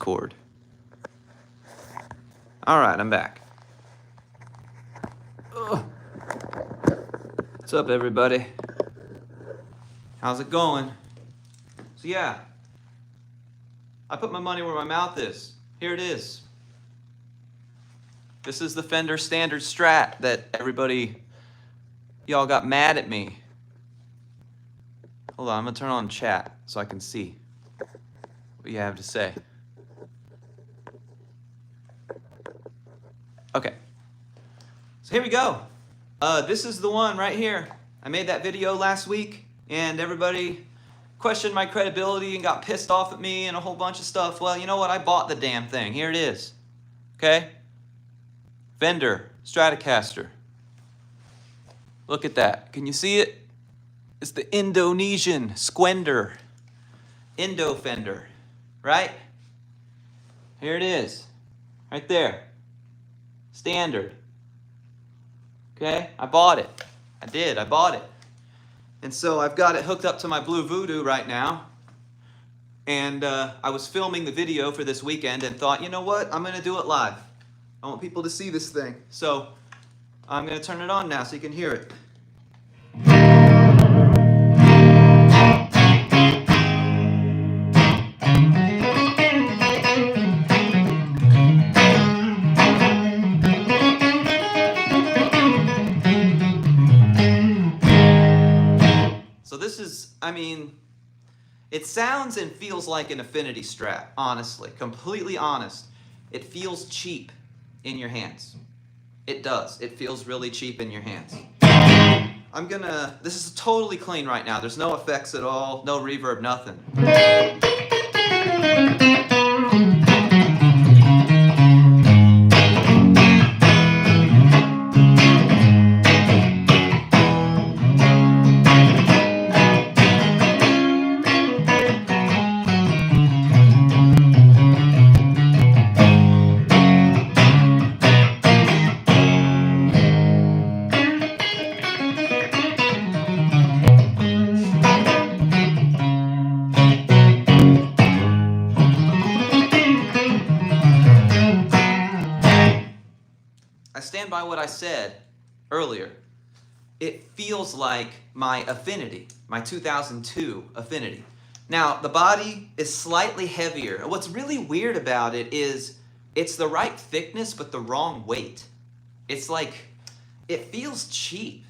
cord. All right, I'm back. Ugh. What's up, everybody? How's it going? So yeah, I put my money where my mouth is. Here it is. This is the Fender standard Strat that y'all got mad at me. Hold on, I'm gonna turn on chat so I can see what you have to say. Okay, so here we go. This is the one right here. I made that video last week and everybody questioned my credibility and got pissed off at me and a whole bunch of stuff. Well, you know what? I bought the damn thing. Here it is. Okay? Fender Stratocaster. Look at that. Can you see it? It's the Indonesian Squier. Indo Fender. Right? Here it is. Right there. Standard. Okay? I bought it. I bought it. And so I've got it hooked up to my Blue Voodoo right now. And I was filming the video for this weekend and thought, you know what? I'm going to do it live. I want people to see this thing. So I'm going to turn it on now so you can hear it. So this is, I mean, it sounds and feels like an Affinity Strat, honestly, completely honest. It feels cheap in your hands. It does. It feels really cheap in your hands. This is totally clean right now. There's no effects at all, no reverb, nothing. Stand by what I said earlier. It feels like my Affinity, my 2002 Affinity. Now, the body is slightly heavier. What's really weird about it is it's the right thickness, but the wrong weight. It's like, it feels cheap.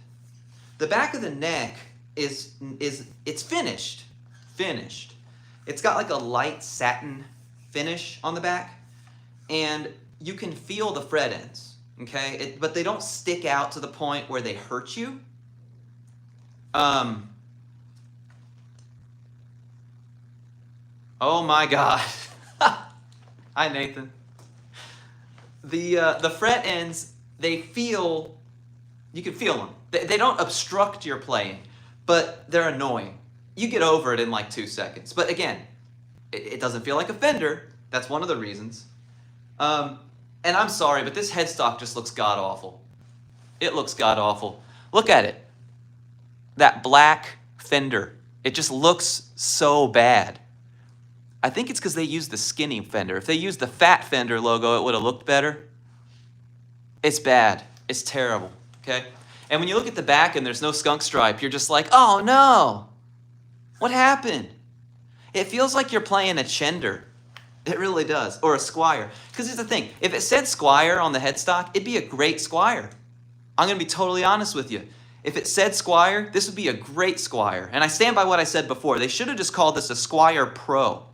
The back of the neck it's finished. It's got like a light satin finish on the back, and you can feel the fret ends. Okay, but they don't stick out to the point where they hurt you. Oh my God. Hi, Nathan. The fret ends, you can feel them. They don't obstruct your playing, but they're annoying. You get over it in like 2 seconds. But again, it doesn't feel like a Fender. That's one of the reasons. And I'm sorry, but this headstock just looks god-awful. It looks god-awful. Look at it. That black Fender. It just looks so bad. I think it's because they used the skinny Fender. If they used the fat Fender logo, it would have looked better. It's bad. It's terrible, okay? And when you look at the back and there's no skunk stripe, you're just like, oh no! What happened? It feels like you're playing a Chender. It really does. Or a Squier. Because here's the thing. If it said Squier on the headstock, it'd be a great Squier. I'm going to be totally honest with you. If it said Squier, this would be a great Squier. And I stand by what I said before. They should have just called this a Squier Pro.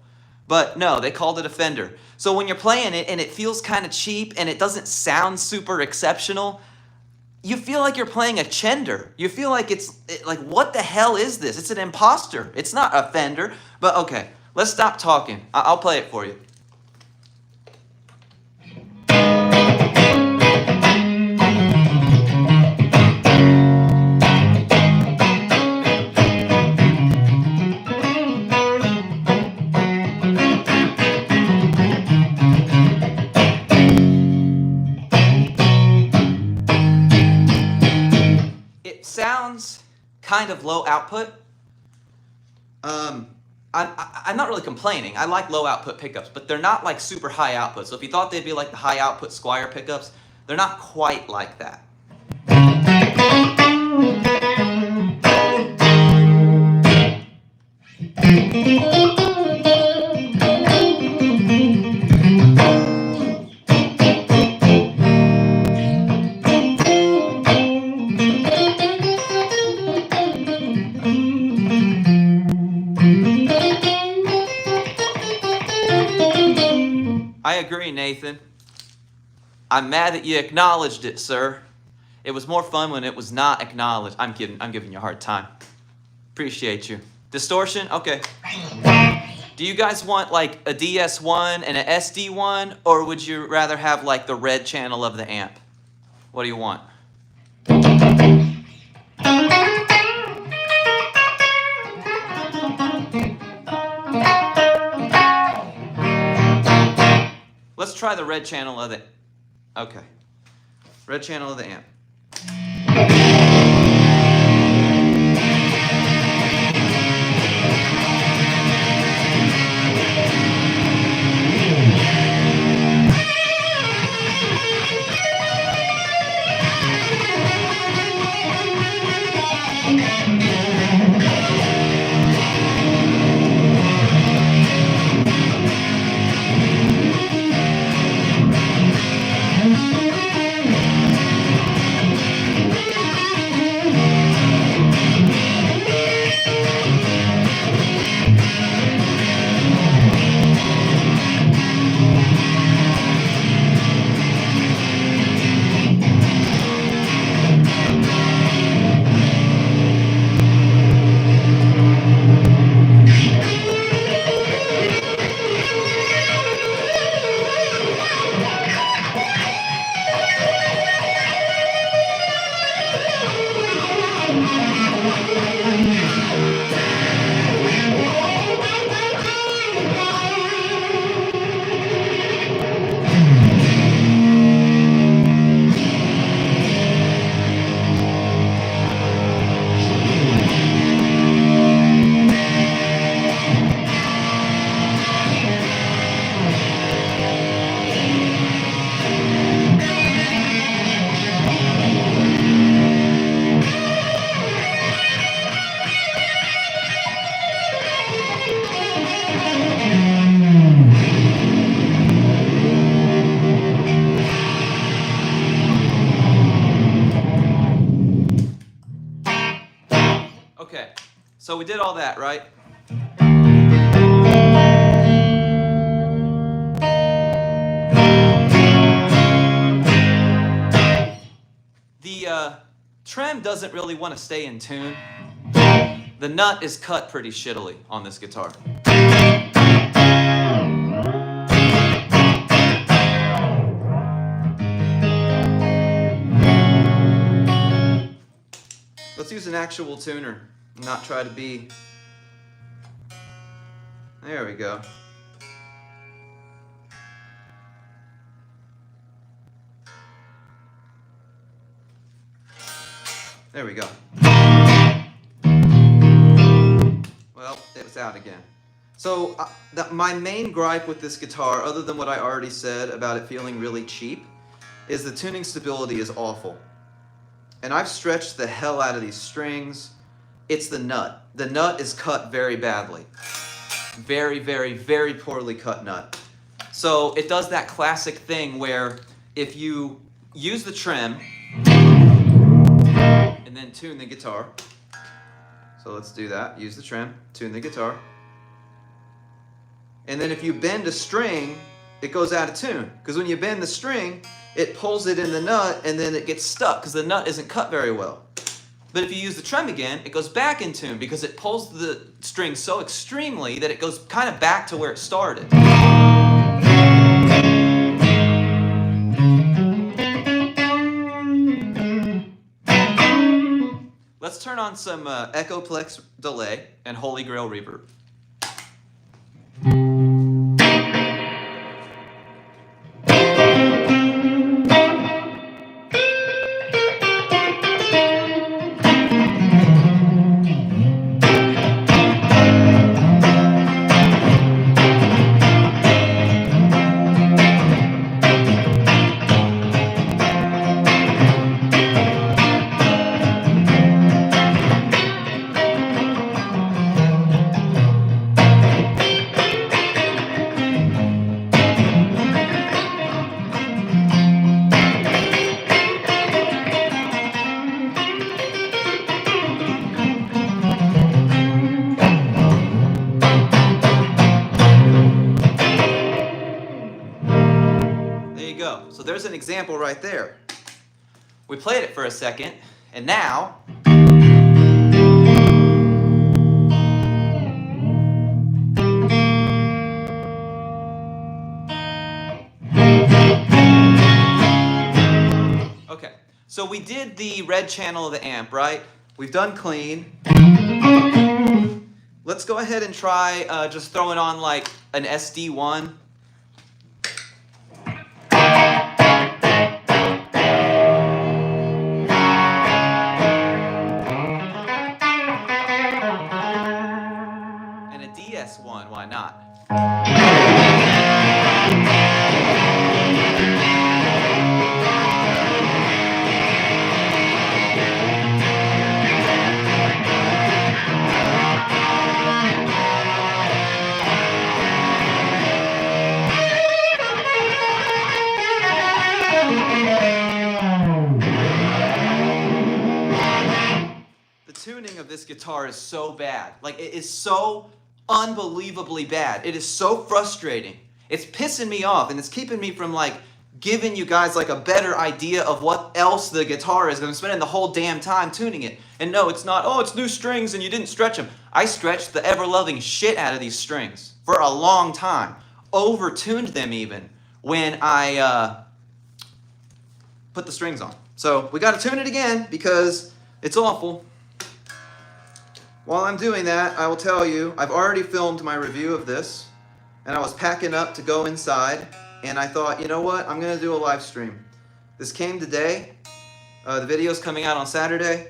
But no, they called it a Fender. So when you're playing it and it feels kind of cheap and it doesn't sound super exceptional, you feel like you're playing a Chender. You feel like like, what the hell is this? It's an imposter. It's not a Fender. But okay. Let's stop talking. I'll play it for you. It sounds kind of low output. I'm not really complaining. I like low output pickups, but they're not like super high output. So if you thought they'd be like the high output Squier pickups, they're not quite like that. I agree, Nathan. I'm mad that you acknowledged it, sir. It was more fun when it was not acknowledged. I'm kidding. I'm giving you a hard time. Appreciate you. Distortion? Okay. Do you guys want like a DS1 and a SD1, or would you rather have like the red channel of the amp? What do you want? Let's try the red channel of the... Okay. Red channel of the amp. Okay, so we did all that, right? The trem doesn't really want to stay in tune. The nut is cut pretty shittily on this guitar. Let's use an actual tuner, not try to be... There we go. There we go. Well, it was out again. So my main gripe with this guitar, other than what I already said about it feeling really cheap, is the tuning stability is awful. And I've stretched the hell out of these strings. It's the nut. The nut is cut very badly. Very, very, very poorly cut nut. So it does that classic thing where if you use the trem and then tune the guitar. So let's do that. Use the trem, tune the guitar. And then if you bend a string, it goes out of tune. Because when you bend the string, it pulls it in the nut and then it gets stuck because the nut isn't cut very well. But if you use the trem again, it goes back in tune because it pulls the string so extremely that it goes kind of back to where it started. Let's turn on some Echoplex delay and Holy Grail reverb. go. So there's an example right there. We played it for a second, and now okay, so we did the red channel of the amp, right? We've done clean. Let's go ahead and try just throwing on like an SD1. And a DS1, why not? Tuning of this guitar is so bad. Like, it is so unbelievably bad. It is so frustrating. It's pissing me off, and it's keeping me from like giving you guys like a better idea of what else the guitar is. I'm spending the whole damn time tuning it. And no, it's not, oh, it's new strings and you didn't stretch them. I stretched the ever-loving shit out of these strings for a long time. Over-tuned them even when I put the strings on. So we got to tune it again because it's awful. While I'm doing that, I will tell you, I've already filmed my review of this, and I was packing up to go inside, and I thought, you know what, I'm going to do a live stream. This came today. The video's coming out on Saturday,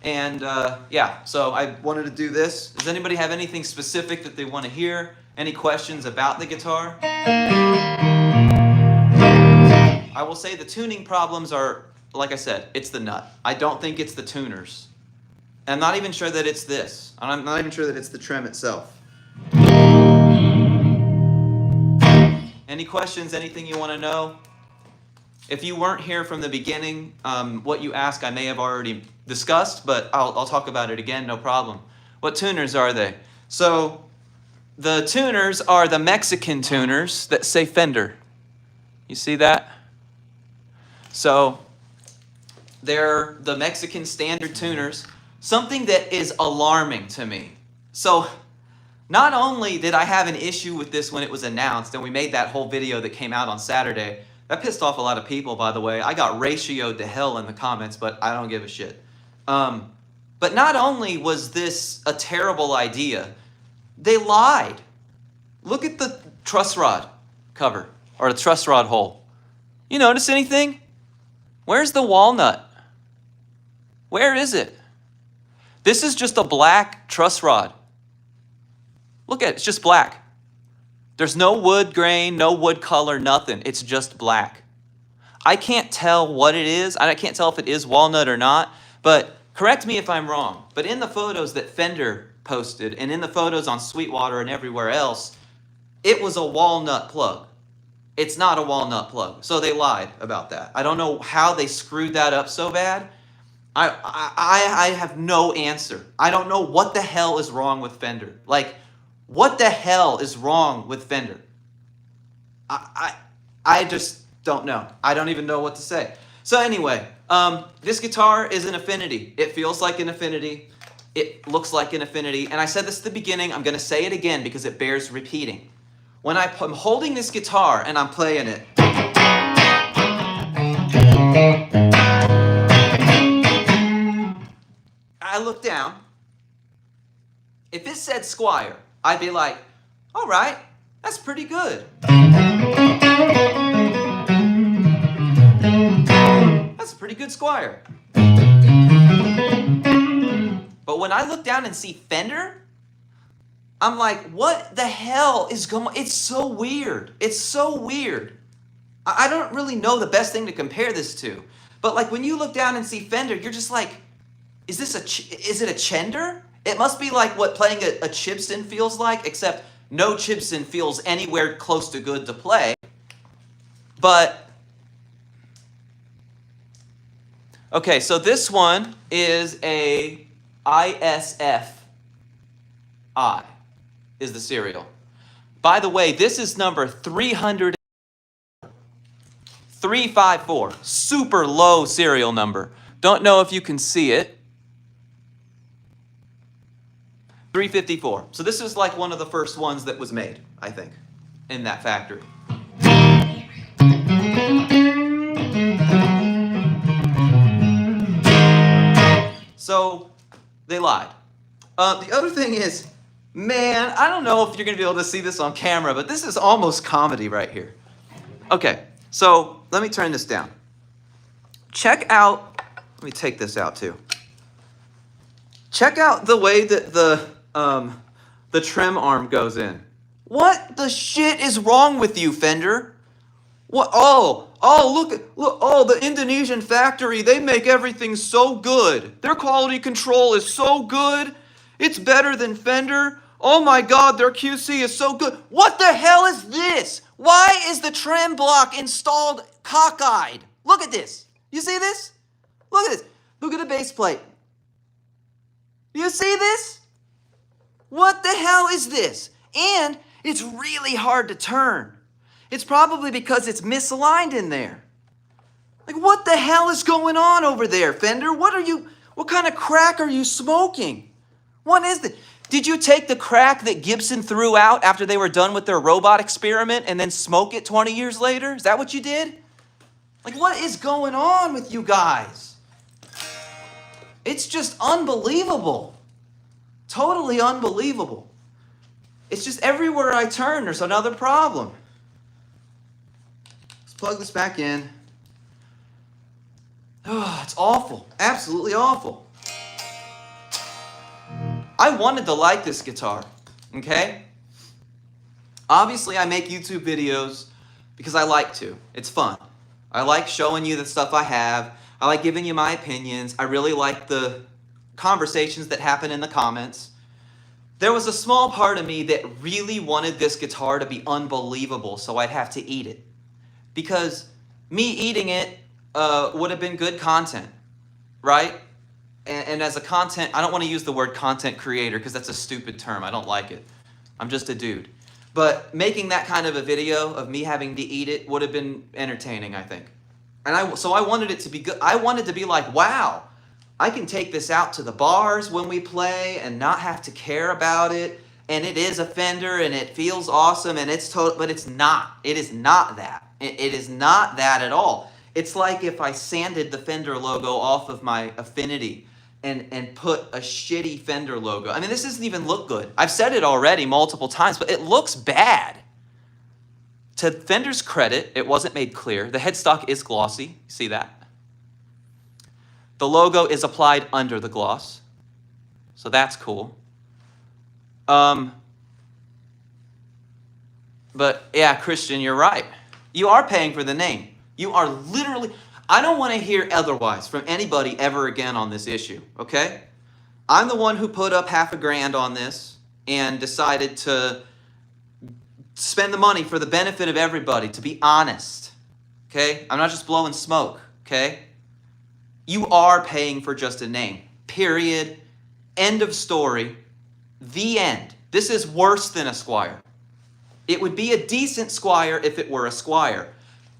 and yeah, so I wanted to do this. Does anybody have anything specific that they want to hear? Any questions about the guitar? I will say the tuning problems are, like I said, it's the nut. I don't think it's the tuners. I'm not even sure that it's this. I'm not even sure that it's the trim itself. Any questions, anything you want to know? If you weren't here from the beginning, what you ask I may have already discussed, but I'll talk about it again, no problem. What tuners are they? So the tuners are the Mexican tuners that say Fender. You see that? So they're the Mexican standard tuners. Something that is alarming to me. So not only did I have an issue with this when it was announced, and we made that whole video that came out on Saturday. That pissed off a lot of people, by the way. I got ratioed to hell in the comments, but I don't give a shit. But not only was this a terrible idea, they lied. Look at the truss rod cover, or the truss rod hole. You notice anything? Where's the walnut? Where is it? This is just a black truss rod. Look at it, it's just black. There's no wood grain, no wood color, nothing. It's just black. I can't tell what it is. I can't tell if it is walnut or not, but correct me if I'm wrong. But in the photos that Fender posted, and in the photos on Sweetwater and everywhere else, it was a walnut plug. It's not a walnut plug. So they lied about that. I don't know how they screwed that up so bad. I have no answer. I don't know what the hell is wrong with Fender. Like, what the hell is wrong with Fender? I just don't know. I don't even know what to say. So anyway, this guitar is an Affinity. It feels like an Affinity. It looks like an Affinity. And I said this at the beginning. I'm going to say it again because it bears repeating. When I'm holding this guitar and I'm playing it, I look down. If it said Squier, I'd be like, all right, that's pretty good. That's a pretty good Squier. But when I look down and see Fender, I'm like, what the hell is going on? It's so weird. It's so weird. I don't really know the best thing to compare this to. But like when you look down and see Fender, you're just like, is it a Chender? It must be like what playing a Chibson feels like, except no Chibson feels anywhere close to good to play. But, okay, so this one is a ISF I is the serial. By the way, this is number 300. 354, super low serial number. Don't know if you can see it. 354. So this is like one of the first ones that was made, I think, in that factory. So they lied. The other thing is, man, I don't know if you're going to be able to see this on camera, but this is almost comedy right here. Okay, so let me turn this down. Check out, let me take this out too. Check out the way that the trim arm goes in. What the shit is wrong with you, Fender? What? Oh, look, oh, the Indonesian factory, they make everything so good. Their quality control is so good. It's better than Fender. Oh my God, their QC is so good. What the hell is this? Why is the trim block installed cockeyed? Look at this. You see this? Look at this. Look at the base plate. You see this? What the hell is this? And it's really hard to turn. It's probably because it's misaligned in there. Like, what the hell is going on over there, Fender? What kind of crack are you smoking? What is it? Did you take the crack that Gibson threw out after they were done with their robot experiment and then smoke it 20 years later? Is that what you did? Like, what is going on with you guys? It's just unbelievable. Totally unbelievable. It's just everywhere I turn, there's another problem. Let's plug this back in. Oh, it's awful. Absolutely awful. I wanted to like this guitar, okay? Obviously, I make YouTube videos because I like to. It's fun. I like showing you the stuff I have. I like giving you my opinions. I really like the conversations that happen in the comments. There was a small part of me that really wanted this guitar to be unbelievable, so I'd have to eat it. Because me eating it would have been good content, right? And as a content, I don't want to use the word content creator because that's a stupid term. I don't like it. I'm just a dude. But making that kind of a video of me having to eat it would have been entertaining, I think. And so I wanted it to be good. I wanted to be like, wow, I can take this out to the bars when we play and not have to care about it. And it is a Fender and it feels awesome and it's total, but it's not. It is not that. It is not that at all. It's like if I sanded the Fender logo off of my Affinity and put a shitty Fender logo. I mean, this doesn't even look good. I've said it already multiple times, but it looks bad. To Fender's credit, it wasn't made clear. The headstock is glossy. See that? The logo is applied under the gloss. So that's cool. But yeah, Christian, you're right. You are paying for the name. You are literally... I don't want to hear otherwise from anybody ever again on this issue, okay? I'm the one who put up $500,000 on this and decided to spend the money for the benefit of everybody, to be honest, okay? I'm not just blowing smoke, okay? You are paying for just a name, period, end of story, the end. This is worse than a Squier. It would be a decent Squier if it were a Squier.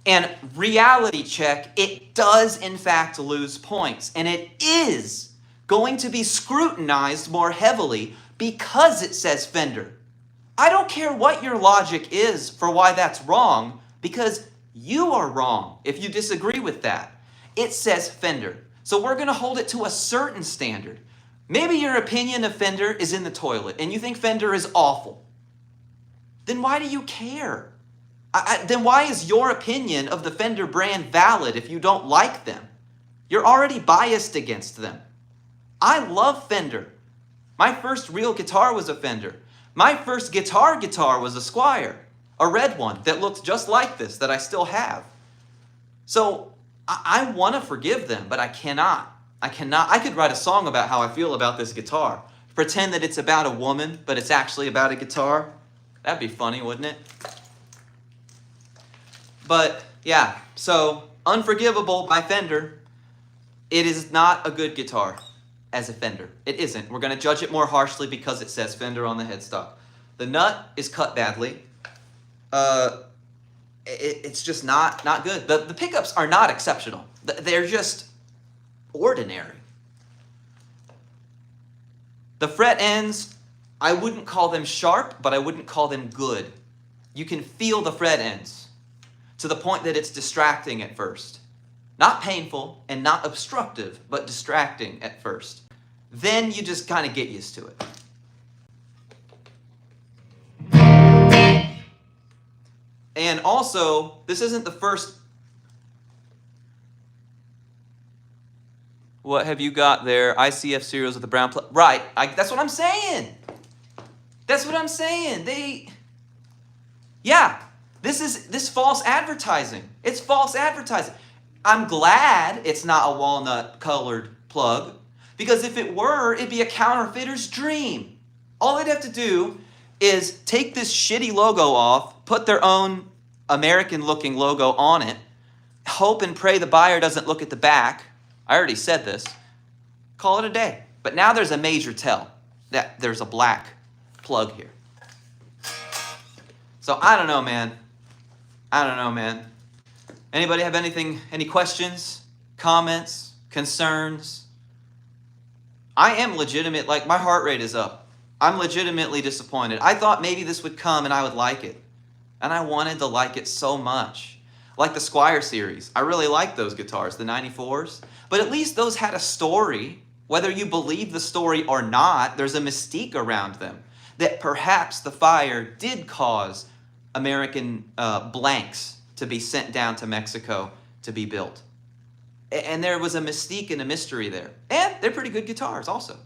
And reality check, it does in fact lose points. And it is going to be scrutinized more heavily because it says Fender. I don't care what your logic is for why that's wrong, because you are wrong if you disagree with that. It says Fender. So we're going to hold it to a certain standard. Maybe your opinion of Fender is in the toilet and you think Fender is awful. Then why do you care? Then why is your opinion of the Fender brand valid if you don't like them? You're already biased against them. I love Fender. My first real guitar was a Fender. My first guitar was a Squier, a red one that looked just like this that I still have. So I want to forgive them, but I cannot. I could write a song about how I feel about this guitar. Pretend that it's about a woman, but it's actually about a guitar. That'd be funny, wouldn't it? But yeah, so Unforgivable by Fender. It is not a good guitar as a Fender. It isn't. We're going to judge it more harshly because it says Fender on the headstock. The nut is cut badly. it's just not good. The pickups are not exceptional. They're just ordinary. The fret ends, I wouldn't call them sharp, but I wouldn't call them good. You can feel the fret ends to the point that it's distracting at first. Not painful and not obstructive, but distracting at first. Then you just kind of get used to it. And also, this isn't the first. What have you got there? ICF serials with the brown plug. Right, that's what I'm saying. That's what I'm saying. This false advertising. It's false advertising. I'm glad it's not a walnut colored plug, because if it were, it'd be a counterfeiter's dream. All they'd have to do is take this shitty logo off, put their own American-looking logo on it, hope and pray the buyer doesn't look at the back. I already said this. Call it a day. But now there's a major tell that there's a black plug here. So I don't know, man. Anybody have any questions, comments, concerns? I am legitimate, like my heart rate is up. I'm legitimately disappointed. I thought maybe this would come and I would like it. And I wanted to like it so much. Like the Squier series. I really like those guitars, the 94s. But at least those had a story. Whether you believe the story or not, there's a mystique around them. That perhaps the fire did cause American blanks to be sent down to Mexico to be built. And there was a mystique and a mystery there. And they're pretty good guitars also.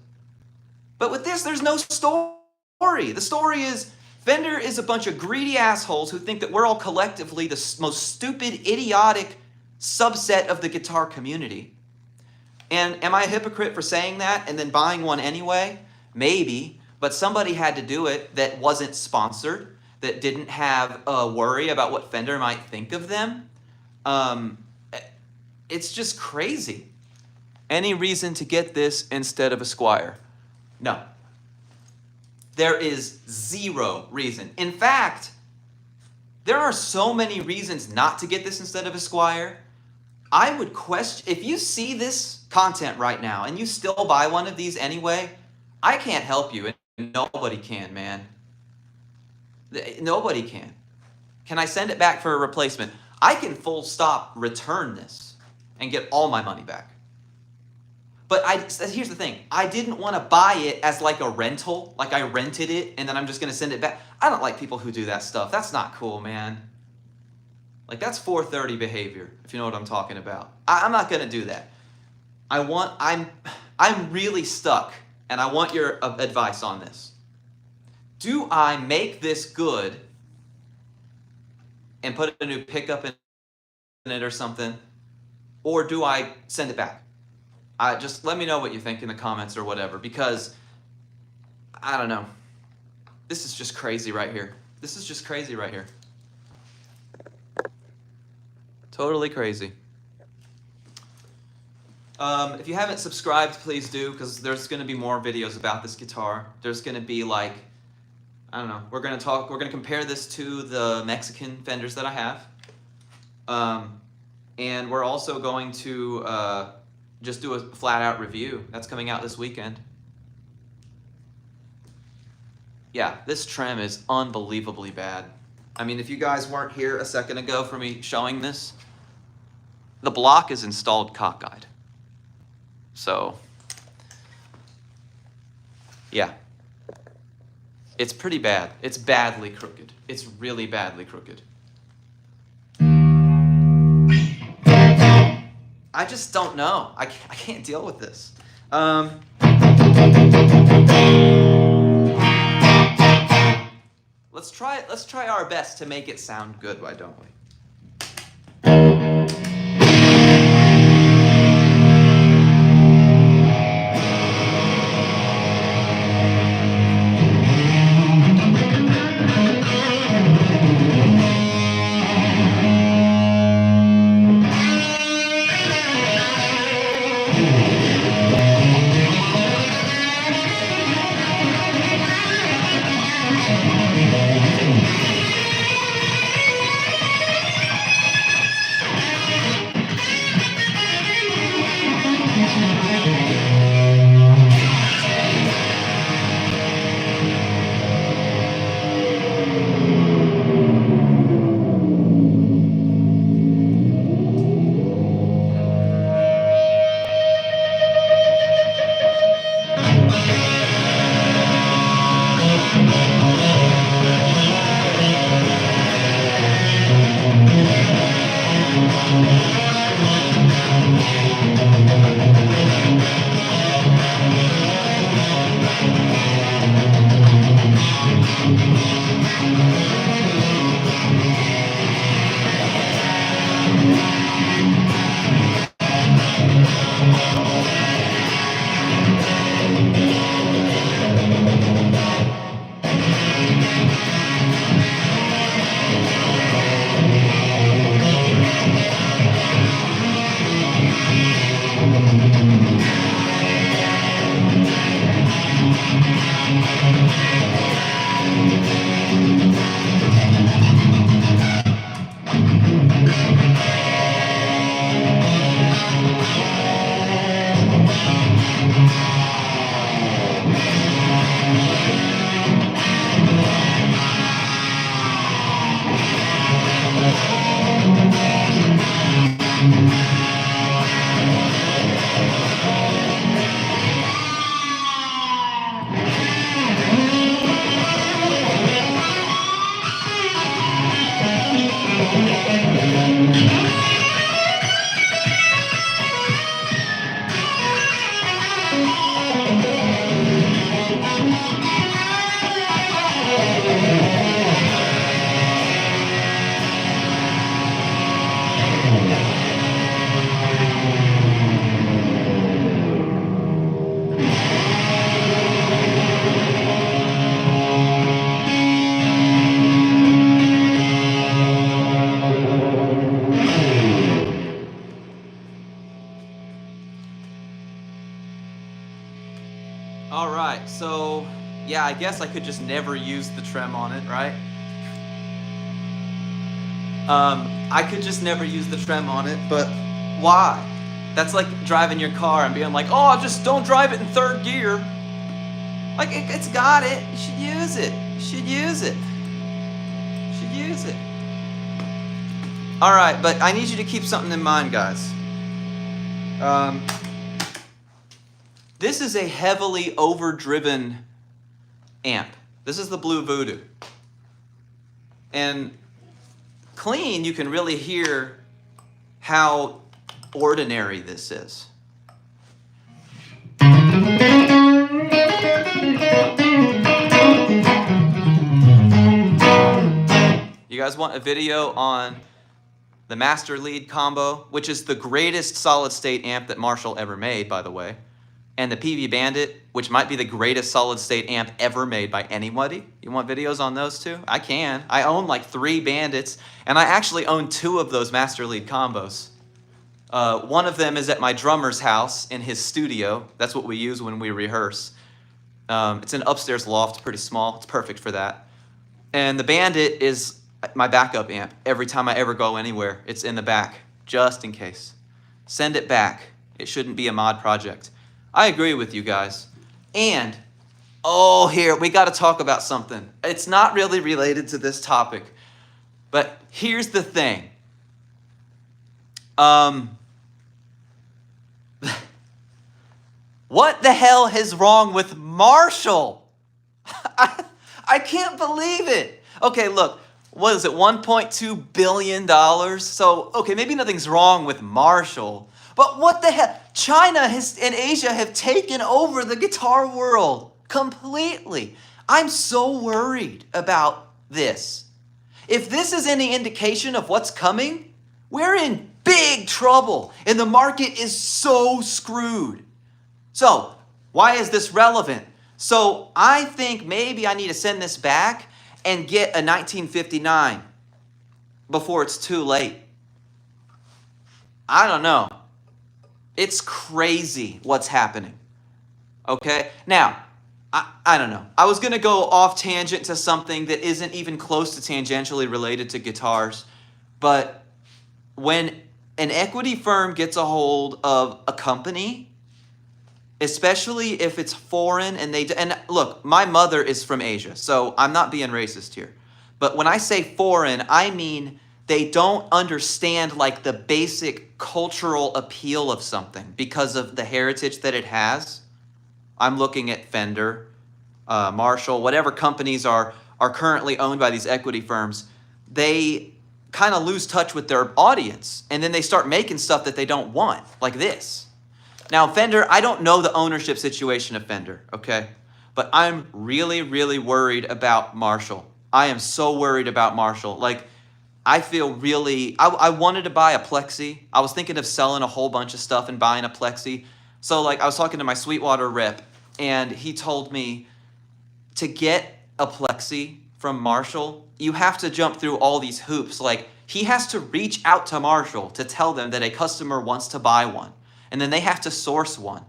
But with this, there's no story. The story is Fender is a bunch of greedy assholes who think that we're all collectively the most stupid, idiotic subset of the guitar community. And am I a hypocrite for saying that and then buying one anyway? Maybe. But somebody had to do it that wasn't sponsored, that didn't have a worry about what Fender might think of them. It's just crazy. Any reason to get this instead of a Squier? No. There is zero reason. In fact, there are so many reasons not to get this instead of a Squier. I would question, if you see this content right now and you still buy one of these anyway, I can't help you, and nobody can, man. Nobody can. Can I send it back for a replacement? I can full stop return this and get all my money back. But here's the thing. I didn't want to buy it as like a rental, like I rented it and then I'm just going to send it back. I don't like people who do that stuff. That's not cool, man. Like that's 430 behavior, if you know what I'm talking about. I'm not going to do that. I'm really stuck, and I want your advice on this. Do I make this good and put a new pickup in it or something, or do I send it back? Just let me know what you think in the comments or whatever, because I don't know. This is just crazy right here. This is just crazy right here. Totally crazy. If you haven't subscribed, please do, because there's going to be more videos about this guitar. There's going to be like, I don't know, we're going to compare this to the Mexican Fenders that I have. And we're also going to just do a flat out review. That's coming out this weekend. Yeah, this trim is unbelievably bad. I mean, if you guys weren't here a second ago for me showing this, the block is installed cockeyed. So, yeah. It's pretty bad. It's badly crooked. It's really badly crooked. I just don't know. I can't deal with this. Let's try our best to make it sound good, why don't we? So yeah, I guess I could just never use the trem on it, right? I could just never use the trem on it, but why? That's like driving your car and being like, oh, just don't drive it in third gear. Like, it's got it. You should use it. You should use it. You should use it. All right, but I need you to keep something in mind, guys. This is a heavily overdriven amp. This is the Blue Voodoo. And clean, you can really hear how ordinary this is. You guys want a video on the master lead combo, which is the greatest solid state amp that Marshall ever made, by the way, and the PV Bandit, which might be the greatest solid state amp ever made by anybody? You want videos on those two? I can. I own like 3 Bandits, and I actually own 2 of those master lead combos. One of them is at my drummer's house in his studio. That's what we use when we rehearse. It's an upstairs loft, pretty small. It's perfect for that. And the Bandit is my backup amp. Every time I ever go anywhere, it's in the back, just in case. Send it back. It shouldn't be a mod project. I agree with you guys. And, oh, here, we got to talk about something. It's not really related to this topic, but here's the thing. What the hell is wrong with Marshall? I can't believe it. Okay, look, what is it, $1.2 billion? So, okay, maybe nothing's wrong with Marshall, but what the hell? China and Asia have taken over the guitar world completely. I'm so worried about this. If this is any indication of what's coming, we're in big trouble, and the market is so screwed. So, why is this relevant? So, I think maybe I need to send this back and get a 1959 before it's too late. I don't know. It's crazy what's happening. Okay? Now, I don't know. I was going to go off tangent to something that isn't even close to tangentially related to guitars, but when an equity firm gets a hold of a company, especially if it's foreign, and look, my mother is from Asia, so I'm not being racist here. But when I say foreign, I mean they don't understand like the basic cultural appeal of something because of the heritage that it has. I'm looking at Fender, Marshall, whatever companies are currently owned by these equity firms. They kind of lose touch with their audience, and then they start making stuff that they don't want, like this. Now, Fender, I don't know the ownership situation of Fender, okay? But I'm really, really worried about Marshall. I am so worried about Marshall. Like, I feel really, I wanted to buy a Plexi. I was thinking of selling a whole bunch of stuff and buying a Plexi. So, like, I was talking to my Sweetwater rep, and he told me to get a Plexi from Marshall, you have to jump through all these hoops. Like, he has to reach out to Marshall to tell them that a customer wants to buy one. And then they have to source one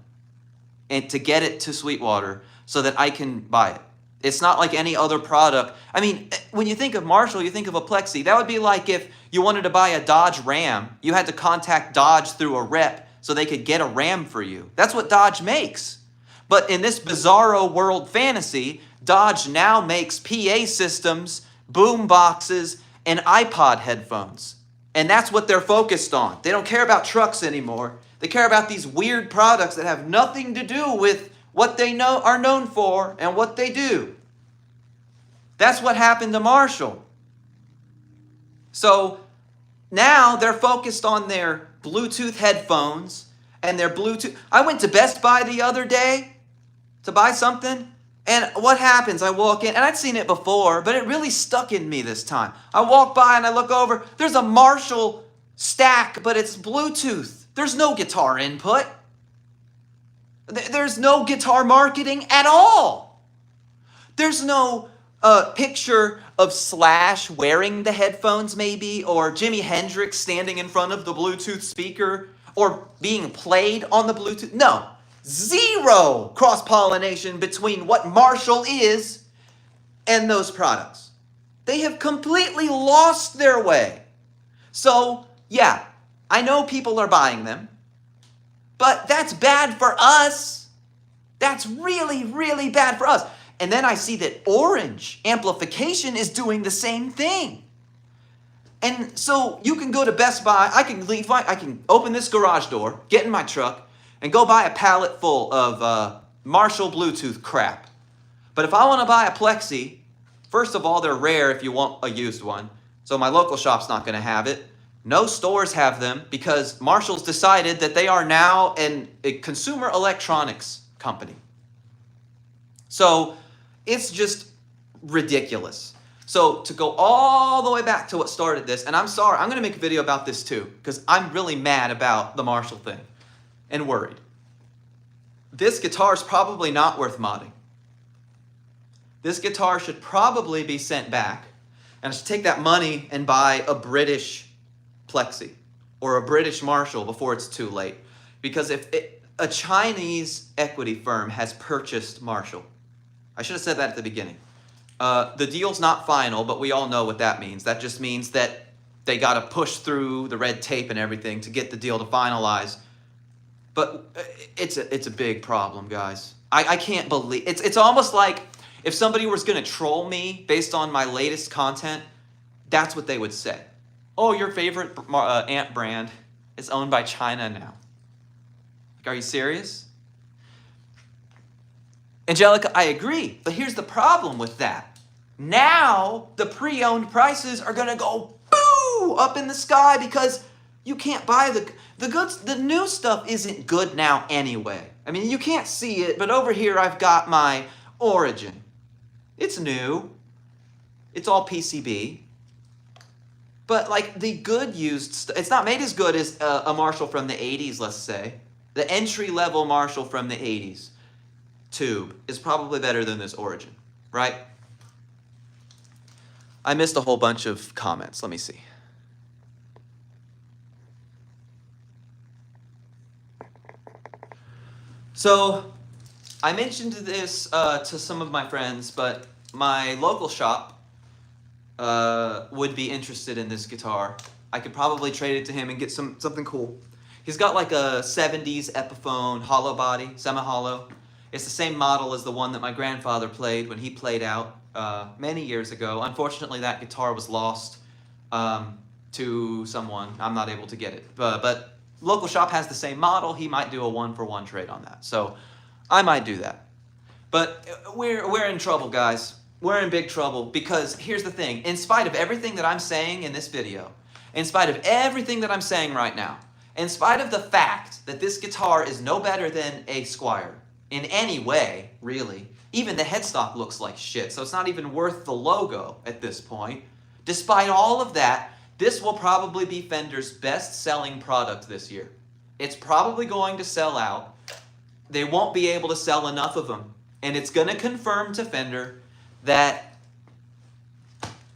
and to get it to Sweetwater so that I can buy it. It's not like any other product. I mean, when you think of Marshall, you think of a Plexi. That would be like if you wanted to buy a Dodge Ram, you had to contact Dodge through a rep so they could get a Ram for you. That's what Dodge makes. But in this bizarro world fantasy, Dodge now makes PA systems, boom boxes, and iPod headphones. And that's what they're focused on. They don't care about trucks anymore. They care about these weird products that have nothing to do with what they are known for and what they do. That's what happened to Marshall. So now they're focused on their Bluetooth headphones and their Bluetooth. I went to Best Buy the other day to buy something, and what happens? I walk in, and I'd seen it before, but it really stuck in me this time. I walk by and I look over, there's a Marshall stack, but it's Bluetooth. There's no guitar input. There's no guitar marketing at all. There's no picture of Slash wearing the headphones maybe, or Jimi Hendrix standing in front of the Bluetooth speaker, or being played on the Bluetooth. No, Zero cross-pollination between what Marshall is and those products. They have completely lost their way. So, yeah, I know people are buying them, but that's bad for us. That's really, really bad for us. And then I see that Orange Amplification is doing the same thing. And so you can go to Best Buy, I can open this garage door, get in my truck, and go buy a pallet full of Marshall Bluetooth crap. But if I want to buy a Plexi, first of all, they're rare if you want a used one. So my local shop's not going to have it. No stores have them because Marshall's decided that they are now a consumer electronics company. So it's just ridiculous. So to go all the way back to what started this, and I'm sorry, I'm going to make a video about this too, because I'm really mad about the Marshall thing and worried. This guitar is probably not worth modding. This guitar should probably be sent back, and I should take that money and buy a British Plexi or a British Marshall before it's too late. Because if a Chinese equity firm has purchased Marshall, I should have said that at the beginning. The deal's not final, but we all know what that means. That just means that they got to push through the red tape and everything to get the deal to finalize. But it's a big problem, guys. I can't believe it's almost like if somebody was going to troll me based on my latest content, that's what they would say. Oh, your favorite amp brand is owned by China now. Like, are you serious? Angelica, I agree, but here's the problem with that. Now, the pre-owned prices are going to go boo up in the sky because you can't buy the goods. The new stuff isn't good now anyway. I mean, you can't see it, but over here I've got my Origin. It's new. It's all PCB. But like the good used stuff, it's not made as good as a Marshall from the 80s, let's say. The entry-level Marshall from the 80s. Tube is probably better than this Origin, right? I missed a whole bunch of comments. Let me see. So I mentioned this to some of my friends, but my local shop would be interested in this guitar. I could probably trade it to him and get something cool. He's got like a 70s Epiphone hollow body, semi-hollow. It's the same model as the one that my grandfather played when he played out many years ago. Unfortunately, that guitar was lost to someone. I'm not able to get it. But local shop has the same model. He might do a one-for-one trade on that. So I might do that. But we're in trouble, guys. We're in big trouble because here's the thing. In spite of everything that I'm saying in this video, in spite of everything that I'm saying right now, in spite of the fact that this guitar is no better than a Squier, in any way, really. Even the headstock looks like shit, so it's not even worth the logo at this point. Despite all of that, this will probably be Fender's best-selling product this year. It's probably going to sell out. They won't be able to sell enough of them. And it's going to confirm to Fender that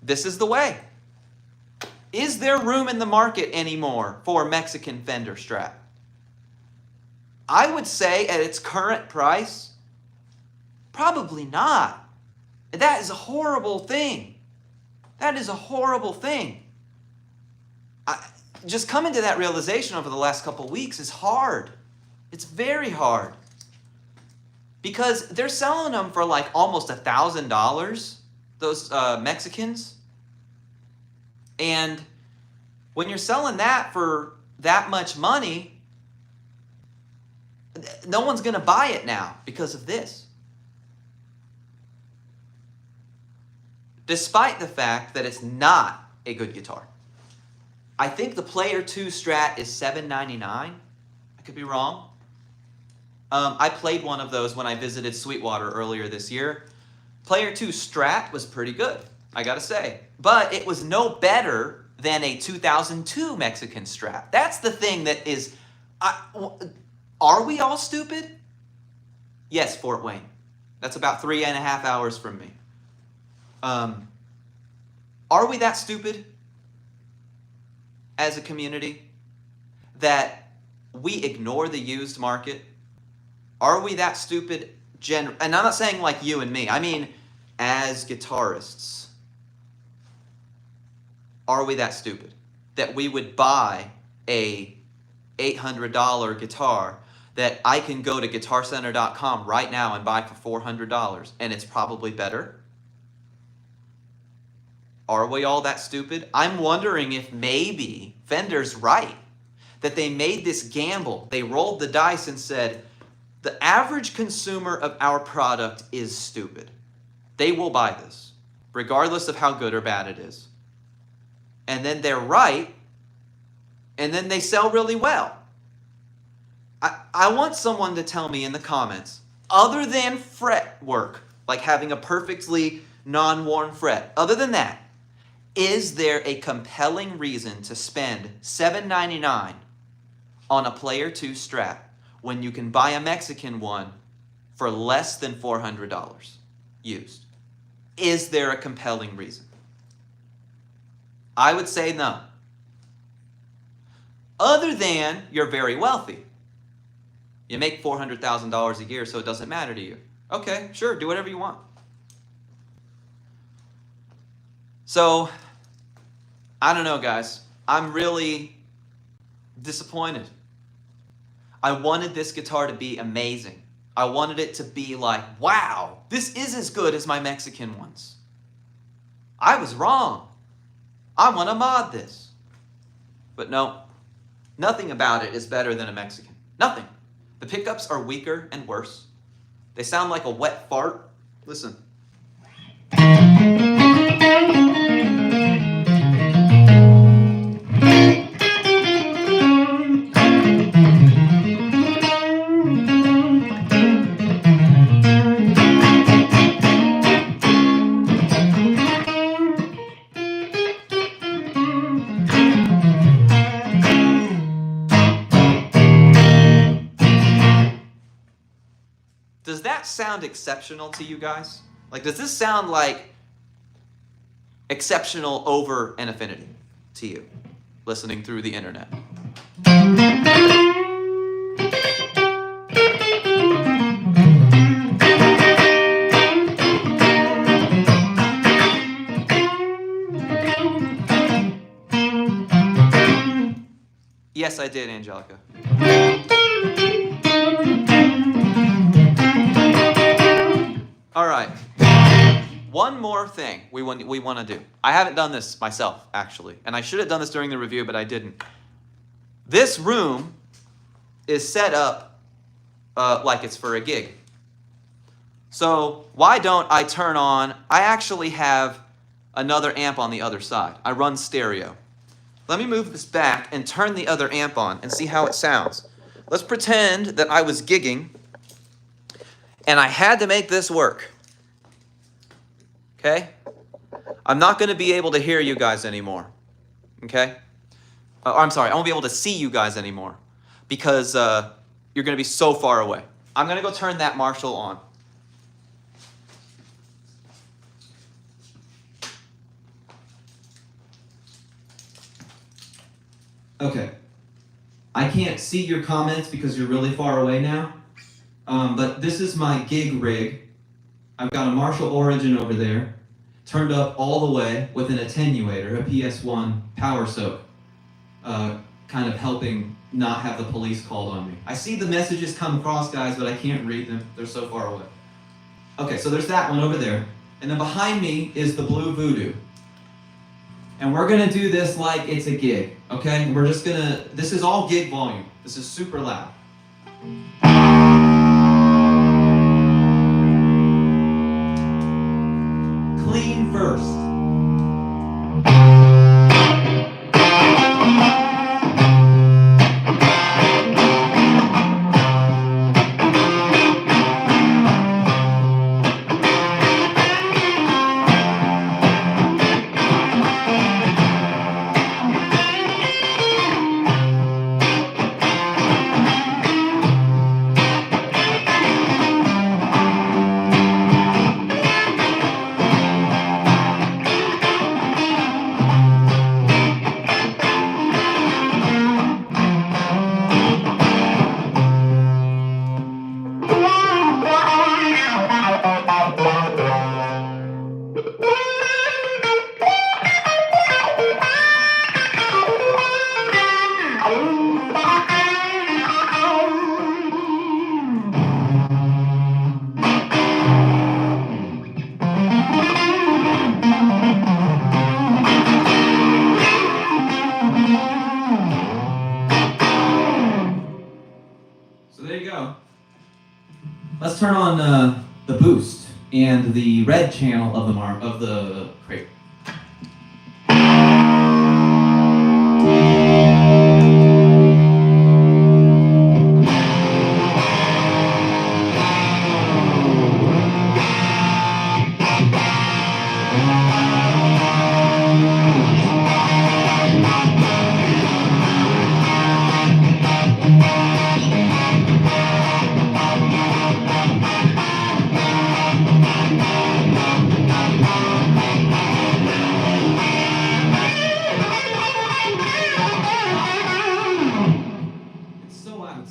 this is the way. Is there room in the market anymore for Mexican Fender Strat? I would say at its current price, probably not. That is a horrible thing. That is a horrible thing. Just coming to that realization over the last couple weeks is hard. It's very hard. Because they're selling them for like almost $1,000, those Mexicans. And when you're selling that for that much money, no one's going to buy it now because of this. Despite the fact that it's not a good guitar. I think the Player 2 Strat is $799. I could be wrong. I played one of those when I visited Sweetwater earlier this year. Player 2 Strat was pretty good, I gotta say. But it was no better than a 2002 Mexican Strat. That's the thing that is... Are we all stupid? Yes, Fort Wayne. That's about 3.5 hours from me. Are we that stupid as a community that we ignore the used market? Are we that stupid? And I'm not saying like you and me. I mean, as guitarists, are we that stupid that we would buy a $800 guitar that I can go to guitarcenter.com right now and buy for $400 and it's probably better? Are we all that stupid? I'm wondering if maybe Fender's right, that they made this gamble. They rolled the dice and said, the average consumer of our product is stupid. They will buy this, regardless of how good or bad it is. And then they're right, and then they sell really well. I want someone to tell me in the comments, other than fret work, like having a perfectly non-worn fret, other than that, is there a compelling reason to spend $7.99 on a Player 2 Strat when you can buy a Mexican one for less than $400 used? Is there a compelling reason? I would say no. Other than you're very wealthy. You make $400,000 a year, so it doesn't matter to you. Okay, sure, do whatever you want. So, I don't know, guys. I'm really disappointed. I wanted this guitar to be amazing. I wanted it to be like, wow, this is as good as my Mexican ones. I was wrong. I want to mod this. But no, nothing about it is better than a Mexican. Nothing. The pickups are weaker and worse. They sound like a wet fart. Listen. Does that sound exceptional to you guys? Like, does this sound like exceptional over an affinity to you, listening through the internet? Yes, I did, Angelica. All right. One more thing we want to do. I haven't done this myself, actually, and I should have done this during the review, but I didn't. This room is set up like it's for a gig. So why don't I turn on, I actually have another amp on the other side. I run stereo. Let me move this back and turn the other amp on and see how it sounds. Let's pretend that I was gigging and I had to make this work. Okay? I'm not going to be able to hear you guys anymore. Okay? I'm sorry, I won't be able to see you guys anymore because you're going to be so far away. I'm going to go turn that Marshall on. Okay. I can't see your comments because you're really far away now. But this is my gig rig. I've got a Marshall Origin over there, turned up all the way with an attenuator, a PS1 power soak, kind of helping not have the police called on me. I see the messages come across, guys, but I can't read them. They're so far away. Okay, so there's that one over there. And then behind me is the Blue Voodoo. And we're gonna do this like it's a gig, okay? We're just gonna, this is all gig volume. This is super loud. Clean first. Let's turn on the boost and the red channel of the crate.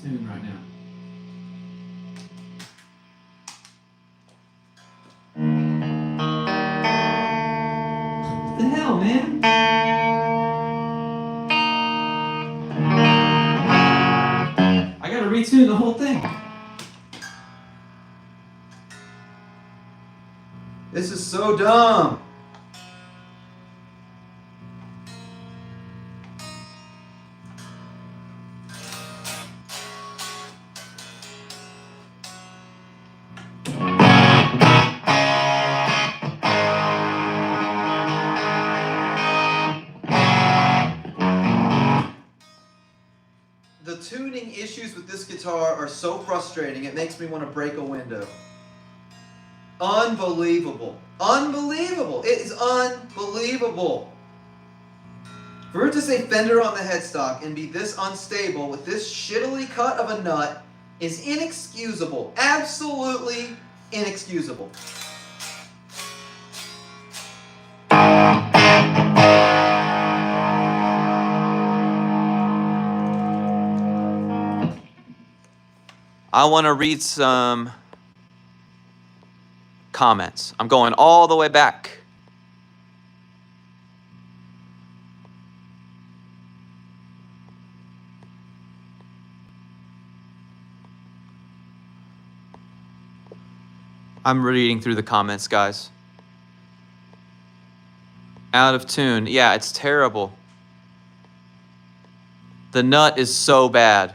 Tune right now. What the hell, man? I gotta retune the whole thing. This is so dumb. The tuning issues with this guitar are so frustrating, it makes me want to break a window. Unbelievable. Unbelievable. It is unbelievable. For it to say Fender on the headstock and be this unstable with this shittily cut of a nut is inexcusable. Absolutely inexcusable. I want to read some comments. I'm going all the way back. I'm reading through the comments, guys. Out of tune. Yeah, it's terrible. The nut is so bad.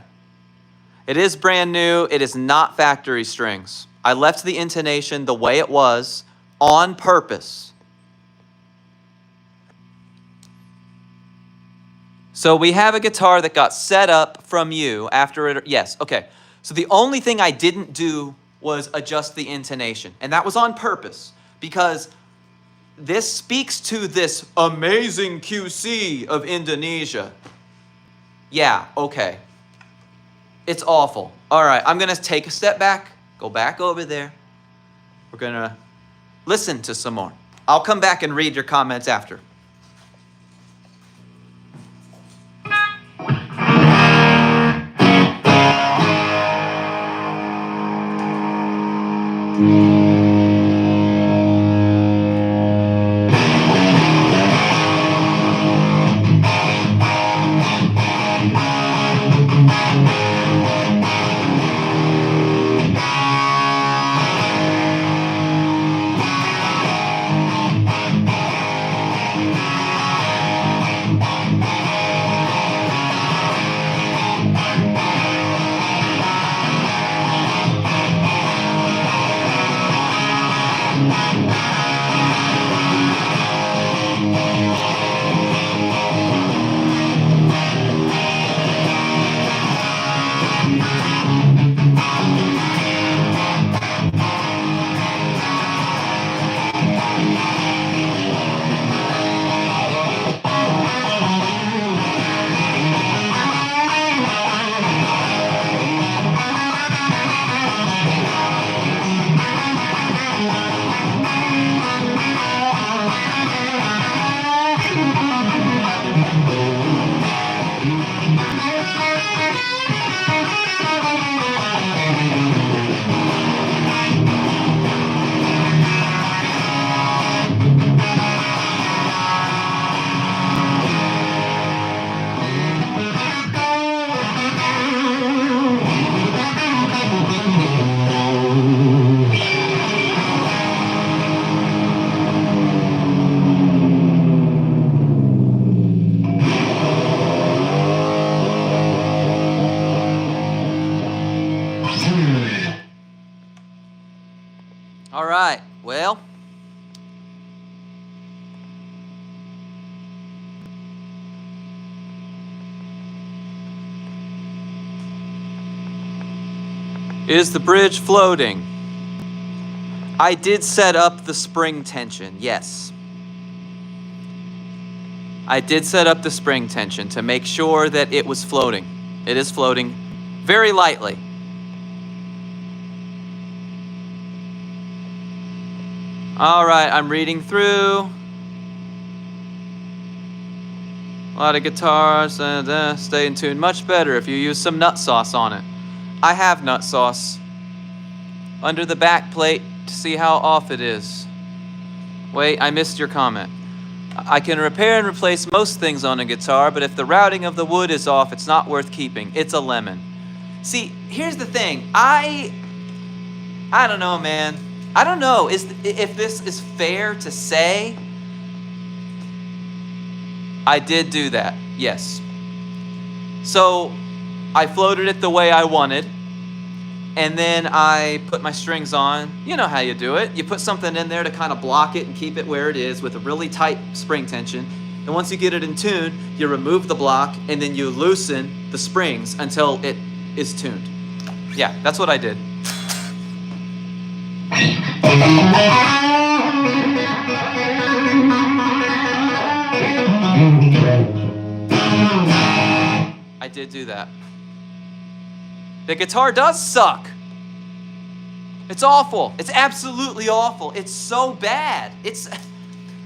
It is brand new. It is not factory strings. I left the intonation the way it was on purpose. So we have a guitar that got set up from you after it. Yes, okay. So the only thing I didn't do was adjust the intonation. And that was on purpose because this speaks to this amazing QC of Indonesia. Yeah, okay. It's awful. All right, I'm going to take a step back, go back over there. We're going to listen to some more. I'll come back and read your comments after. Is the bridge floating? I did set up the spring tension, yes. I did set up the spring tension to make sure that it was floating. It is floating very lightly. All right, I'm reading through. A lot of guitars, and stay in tune much better if you use some nut sauce on it. I have nut sauce under the back plate to see how off it is. Wait, I missed your comment. I can repair and replace most things on a guitar, but if the routing of the wood is off, it's not worth keeping. It's a lemon. See, here's the thing. I don't know, man. I don't know if this is fair to say. I did do that, yes. So I floated it the way I wanted, and then I put my strings on. You know how you do it. You put something in there to kind of block it and keep it where it is with a really tight spring tension. And once you get it in tune, you remove the block, and then you loosen the springs until it is tuned. Yeah, that's what I did. I did do that. The guitar does suck. It's awful. It's absolutely awful. It's so bad.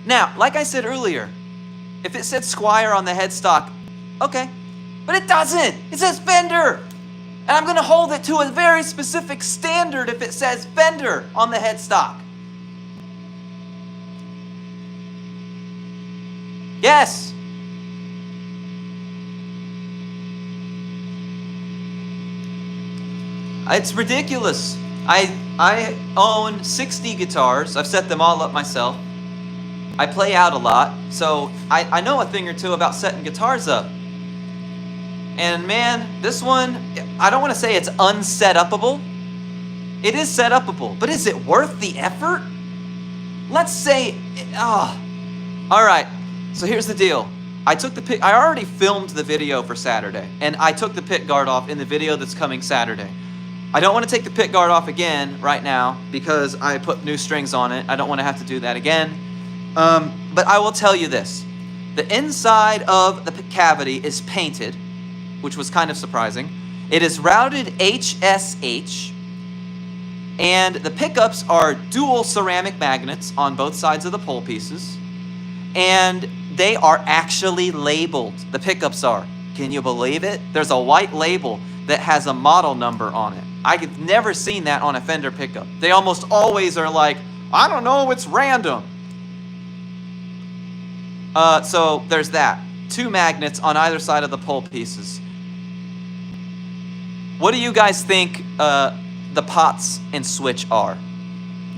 Now, like I said earlier, if it said Squier on the headstock, okay, but it doesn't. It says Fender. And I'm gonna hold it to a very specific standard if it says Fender on the headstock. Yes. It's ridiculous. I own 60 guitars. I've set them all up myself. I play out a lot, so I know a thing or two about setting guitars up. And man, this one, I don't want to say it's unset-upable. It is set-upable, but is it worth the effort? Let's say, all right, so here's the deal. I already filmed the video for Saturday, and I took the pick guard off in the video that's coming Saturday. I don't want to take the pick guard off again right now because I put new strings on it. I don't want to have to do that again. But I will tell you this. The inside of the cavity is painted, which was kind of surprising. It is routed HSH, and the pickups are dual ceramic magnets on both sides of the pole pieces, and they are actually labeled. The pickups are. Can you believe it? There's a white label that has a model number on it. I've never seen that on a Fender pickup. They almost always are like, I don't know, it's random. So there's that. 2 magnets on either side of the pole pieces. What do you guys think the pots and switch are?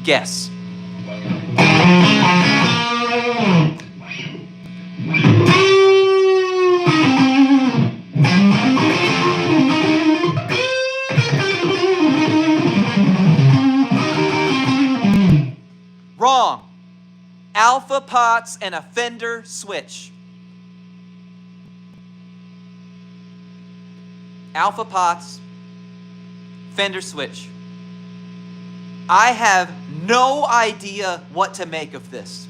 Guess. Wrong. Alpha pots and a Fender switch. Alpha pots, Fender switch. I have no idea what to make of this.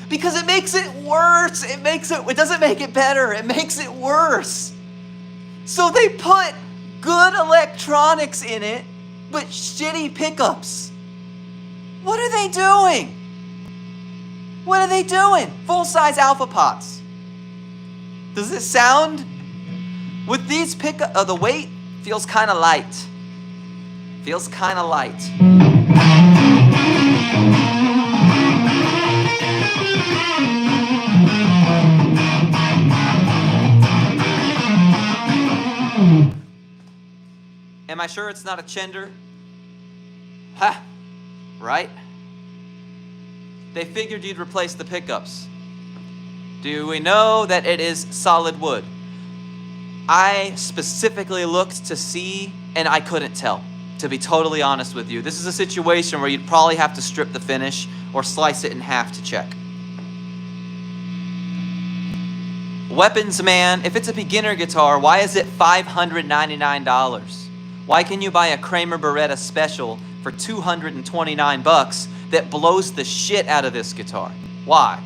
Because it makes it worse. It doesn't make it better. It makes it worse. So they put good electronics in it, but shitty pickups. What are they doing? What are they doing? Full-size alpha pots. Does it sound? With these pickups, the weight feels kind of light. Feels kind of light. Am I sure it's not a Chender? Ha! Right? They figured you'd replace the pickups. Do we know that it is solid wood? I specifically looked to see, and I couldn't tell, to be totally honest with you. This is a situation where you'd probably have to strip the finish or slice it in half to check. Weapons Man, if it's a beginner guitar, why is it $599? Why can you buy a Kramer Beretta Special for $229 that blows the shit out of this guitar? Why?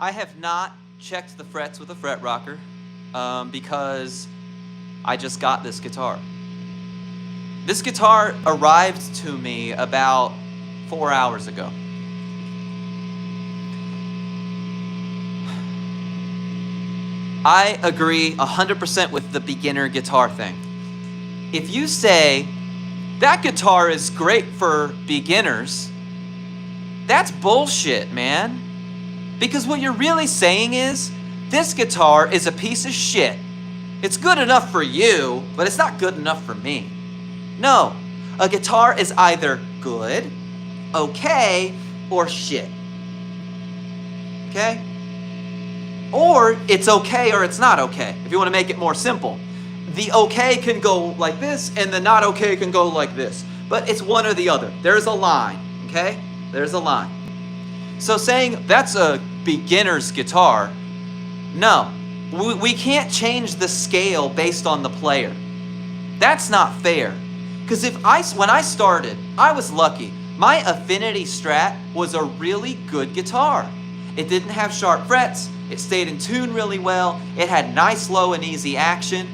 I have not checked the frets with a fret rocker because I just got this guitar. This guitar arrived to me about 4 hours ago. I agree 100% with the beginner guitar thing. If you say, that guitar is great for beginners, that's bullshit, man. Because what you're really saying is, this guitar is a piece of shit. It's good enough for you, but it's not good enough for me. No, a guitar is either good, okay, or shit. Okay? Or it's okay or it's not okay, if you want to make it more simple. The okay can go like this, and the not okay can go like this. But it's one or the other. There's a line, okay? There's a line. So saying that's a beginner's guitar, no. We can't change the scale based on the player. That's not fair. Because when I started, I was lucky. My Affinity Strat was a really good guitar. It didn't have sharp frets. It stayed in tune really well. It had nice, low, and easy action.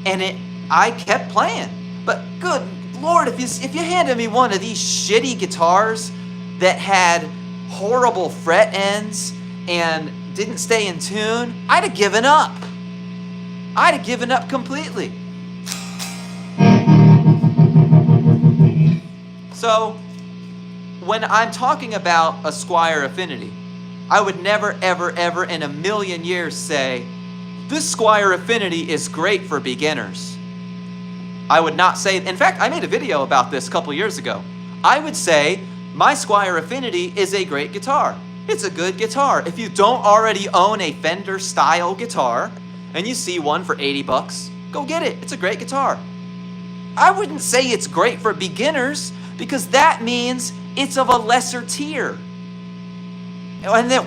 And I kept playing. But good Lord, if you handed me one of these shitty guitars that had horrible fret ends and didn't stay in tune, I'd have given up. I'd have given up completely. So, when I'm talking about a Squier Affinity, I would never, ever, ever in a million years say, this Squier Affinity is great for beginners. I would not say, in fact, I made a video about this a couple years ago. I would say, my Squier Affinity is a great guitar. It's a good guitar. If you don't already own a Fender style guitar, and you see one for 80 bucks, go get it. It's a great guitar. I wouldn't say it's great for beginners, because that means it's of a lesser tier. And that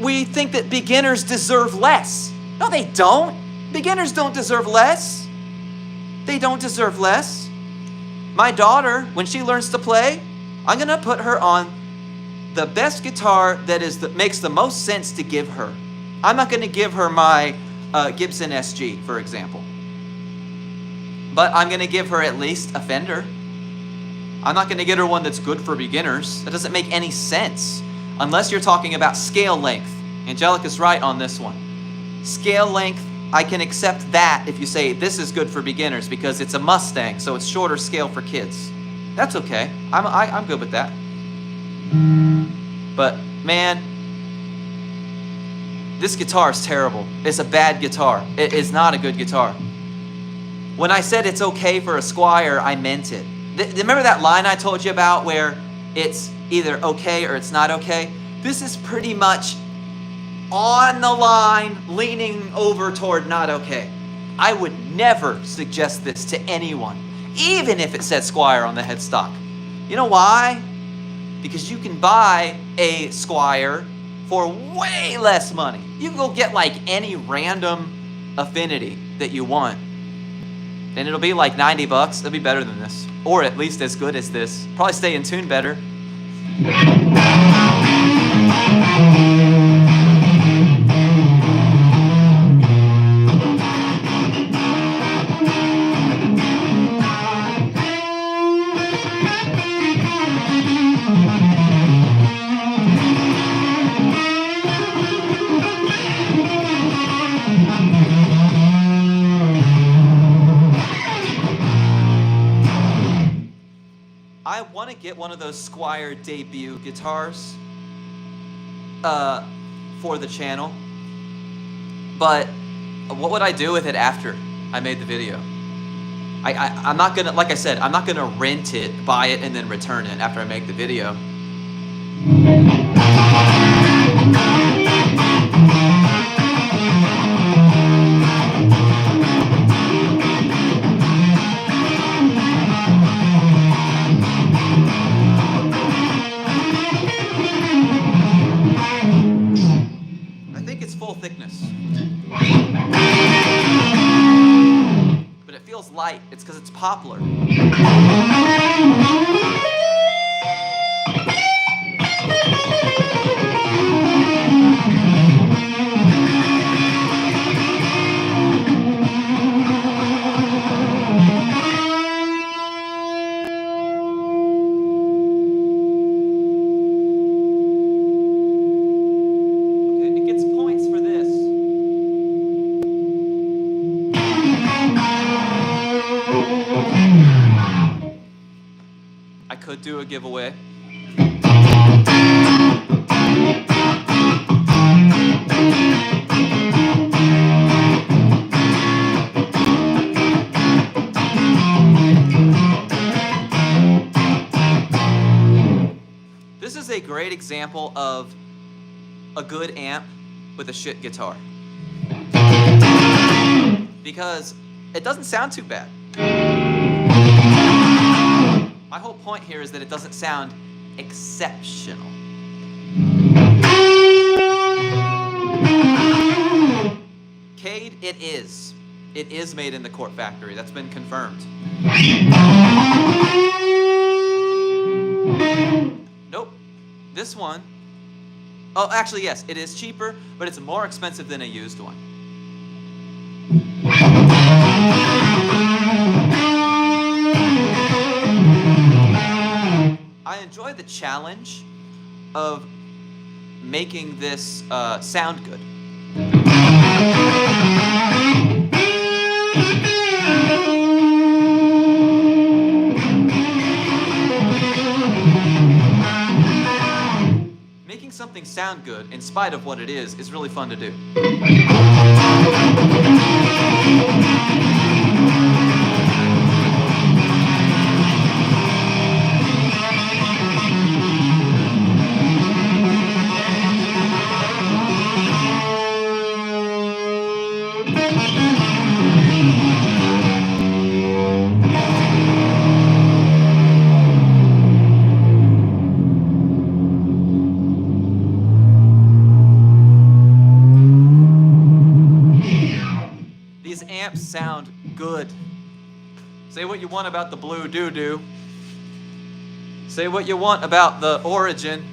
we think that beginners deserve less. No, they don't. Beginners don't deserve less. They don't deserve less. My daughter, when she learns to play, I'm gonna put her on the best guitar that makes the most sense to give her. I'm not gonna give her my Gibson SG, for example. But I'm gonna give her at least a Fender. I'm not gonna get her one that's good for beginners. That doesn't make any sense. Unless you're talking about scale length. Angelica's right on this one. Scale length, I can accept that if you say this is good for beginners because it's a Mustang, so it's shorter scale for kids. That's okay. I'm good with that. But man, this guitar is terrible. It's a bad guitar. It is not a good guitar. When I said it's okay for a Squier, I meant it. Remember that line I told you about where it's either okay or it's not okay? This is pretty much on the line, leaning over toward not okay. I would never suggest this to anyone, even if it said Squier on the headstock. You know why? Because you can buy a Squier for way less money. You can go get like any random Affinity that you want. And it'll be like 90 bucks. It'll be better than this. Or at least as good as this. Probably stay in tune better. to get one of those Squier debut guitars for the channel. But what would I do with it after I made the video? I'm not gonna, like I said, I'm not gonna rent it, buy it, and then return it after I make the video. I think it's full thickness. But it feels light. It's because it's poplar. I could do a giveaway. This is a great example of a good amp with a shit guitar. Because it doesn't sound too bad. My whole point here is that it doesn't sound exceptional. Cade, it is. It is made in the Court factory. That's been confirmed. Nope. This one. Oh, actually, yes. It is cheaper, but it's more expensive than a used one. I enjoy the challenge of making this sound good. Making something sound good in spite of what it is really fun to do. These amps sound good. Say what you want about the blue doo-doo. Say what you want about the origin.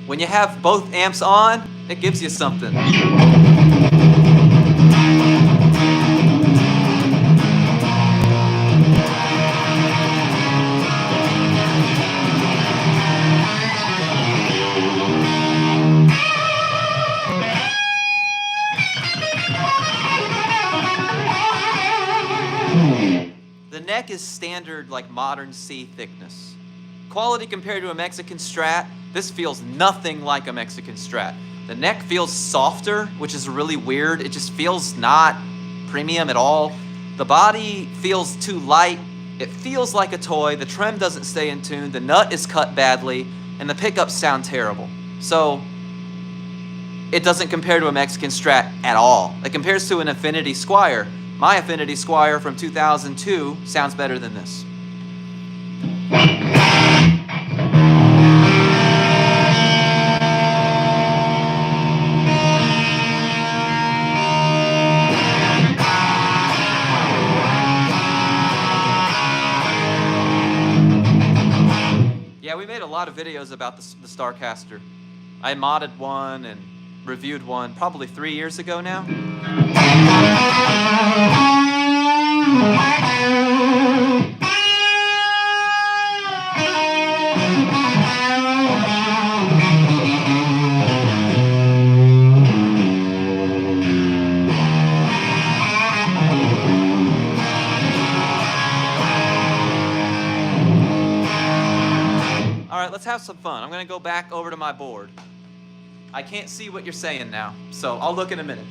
When you have both amps on, it gives you something. The neck is standard, like modern C thickness. Quality compared to a Mexican Strat, this feels nothing like a Mexican Strat. The neck feels softer, which is really weird. It just feels not premium at all. The body feels too light. It feels like a toy. The trem doesn't stay in tune. The nut is cut badly, and the pickups sound terrible. So it doesn't compare to a Mexican Strat at all. It compares to an Affinity Squier. My Affinity Squier from 2002 sounds better than this. Yeah, we made a lot of videos about the Starcaster. I modded one and reviewed one probably 3 years ago now. have some fun. I'm gonna go back over to my board. I can't see what you're saying now, so I'll look in a minute.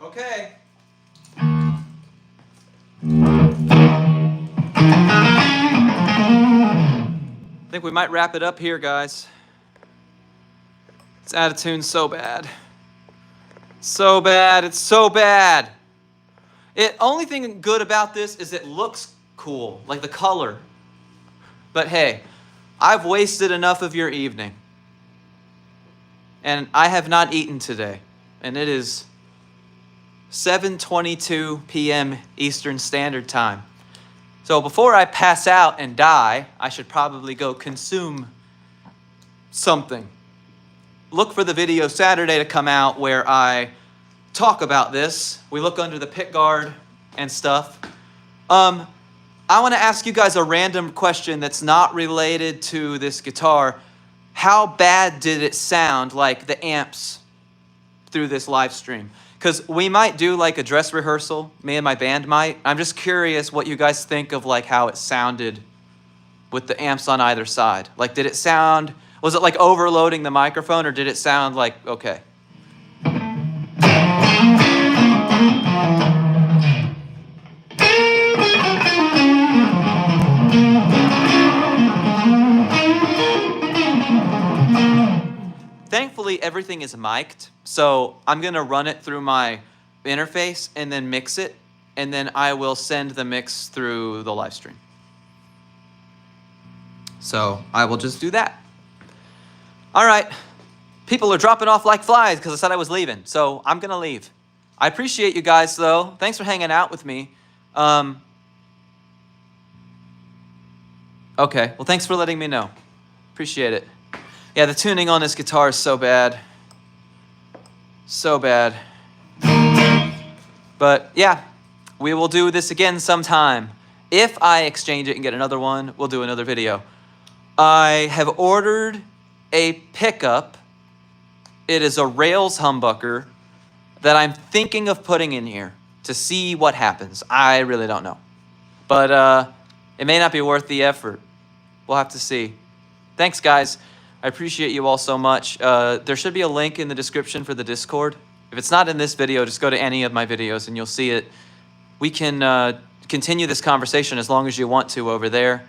Okay. I think we might wrap it up here, guys. It's out of tune so bad. So bad. It's so bad. Only thing good about this is it looks cool, like the color. But hey, I've wasted enough of your evening. And I have not eaten today. And it is 7:22 p.m. Eastern Standard Time. So before I pass out and die, I should probably go consume something. Look for the video Saturday to come out where I talk about this. We look under the pick guard and stuff. I want to ask you guys a random question that's not related to this guitar. How bad did it sound, like the amps, through this live stream? Because we might do like a dress rehearsal, me and my band might. I'm just curious what you guys think of like how it sounded with the amps on either side. Like, did it sound, was it like overloading the microphone, or did it sound like okay? Thankfully, everything is mic'd, so I'm going to run it through my interface and then mix it, and then I will send the mix through the live stream. So I will just do that. All right. People are dropping off like flies because I said I was leaving, so I'm going to leave. I appreciate you guys, though. Thanks for hanging out with me. Okay, well, thanks for letting me know. Appreciate it. Yeah, the tuning on this guitar is so bad. So bad. But yeah, we will do this again sometime. If I exchange it and get another one, we'll do another video. I have ordered a pickup. It is a Rails humbucker that I'm thinking of putting in here to see what happens. I really don't know. But it may not be worth the effort. We'll have to see. Thanks, guys. I appreciate you all so much. There should be a link in the description for the Discord. If it's not in this video, just go to any of my videos and you'll see it. We can continue this conversation as long as you want to over there.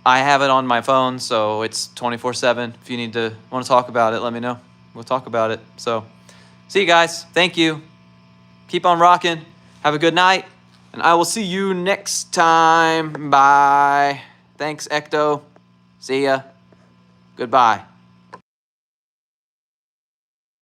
I have it on my phone, so it's 24/7. If you want to talk about it, let me know. We'll talk about it. So, see you guys. Thank you. Keep on rocking. Have a good night. And I will see you next time. Bye. Thanks, Ecto. See ya. Goodbye.